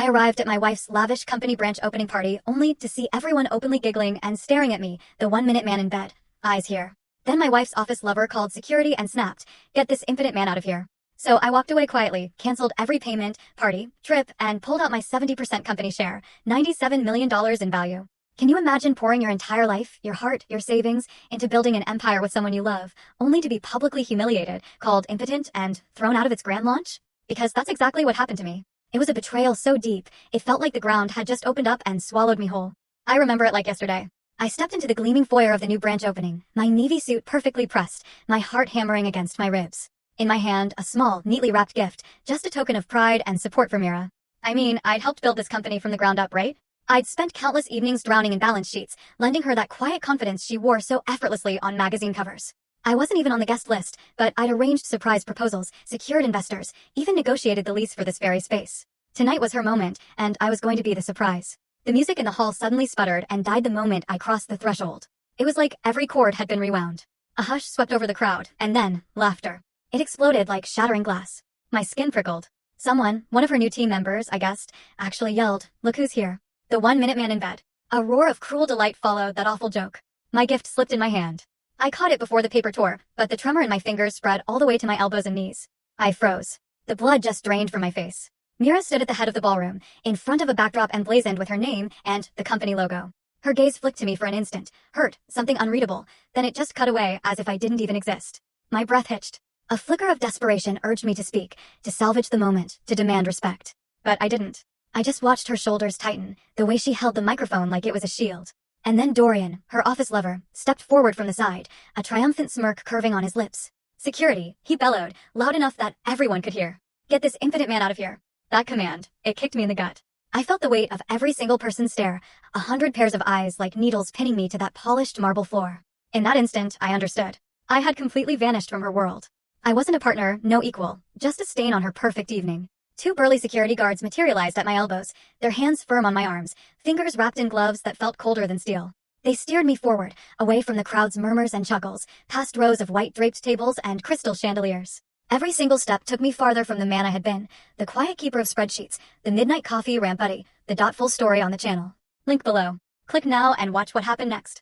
I arrived at my wife's lavish company branch opening party only to see everyone openly giggling and staring at me, the 1-minute man in bed. Eyes here. Then my wife's office lover called security and snapped, "Get this impotent man out of here." So I walked away quietly, canceled every payment, party, trip, and pulled out my 70% company share, $97 million in value. Can you imagine pouring your entire life, your heart, your savings, into building an empire with someone you love, only to be publicly humiliated, called impotent, and thrown out of its grand launch? Because that's exactly what happened to me. It was a betrayal so deep, it felt like the ground had just opened up and swallowed me whole. I remember it like yesterday. I stepped into the gleaming foyer of the new branch opening, my navy suit perfectly pressed, my heart hammering against my ribs. In my hand, a small, neatly wrapped gift, just a token of pride and support for Mira. I mean, I'd helped build this company from the ground up, right? I'd spent countless evenings drowning in balance sheets, lending her that quiet confidence she wore so effortlessly on magazine covers. I wasn't even on the guest list, but I'd arranged surprise proposals, secured investors, even negotiated the lease for this very space. Tonight was her moment, and I was going to be the surprise. The music in the hall suddenly sputtered and died the moment I crossed the threshold. It was like every chord had been rewound. A hush swept over the crowd, and then, laughter. It exploded like shattering glass. My skin prickled. Someone, one of her new team members, I guessed, actually yelled, "Look who's here." The 1-minute man in bed. A roar of cruel delight followed that awful joke. My gift slipped in my hand. I caught it before the paper tore, but the tremor in my fingers spread all the way to my elbows and knees. I froze. The blood just drained from my face. Mira stood at the head of the ballroom, in front of a backdrop emblazoned with her name and the company logo. Her gaze flicked to me for an instant, hurt, something unreadable, then it just cut away as if I didn't even exist. My breath hitched. A flicker of desperation urged me to speak, to salvage the moment, to demand respect. But I didn't. I just watched her shoulders tighten, the way she held the microphone like it was a shield. And then Dorian, her office lover, stepped forward from the side, a triumphant smirk curving on his lips. "Security," he bellowed, loud enough that everyone could hear. "Get this impotent man out of here." That command, it kicked me in the gut. I felt the weight of every single person's stare, 100 pairs of eyes like needles pinning me to that polished marble floor. In that instant, I understood. I had completely vanished from her world. I wasn't a partner, no equal, just a stain on her perfect evening. 2 burly security guards materialized at my elbows, their hands firm on my arms, fingers wrapped in gloves that felt colder than steel. They steered me forward, away from the crowd's murmurs and chuckles, past rows of white draped tables and crystal chandeliers. Every single step took me farther from the man I had been, the quiet keeper of spreadsheets, the midnight coffee ramp buddy, the full story on the channel. Link below. Click now and watch what happened next.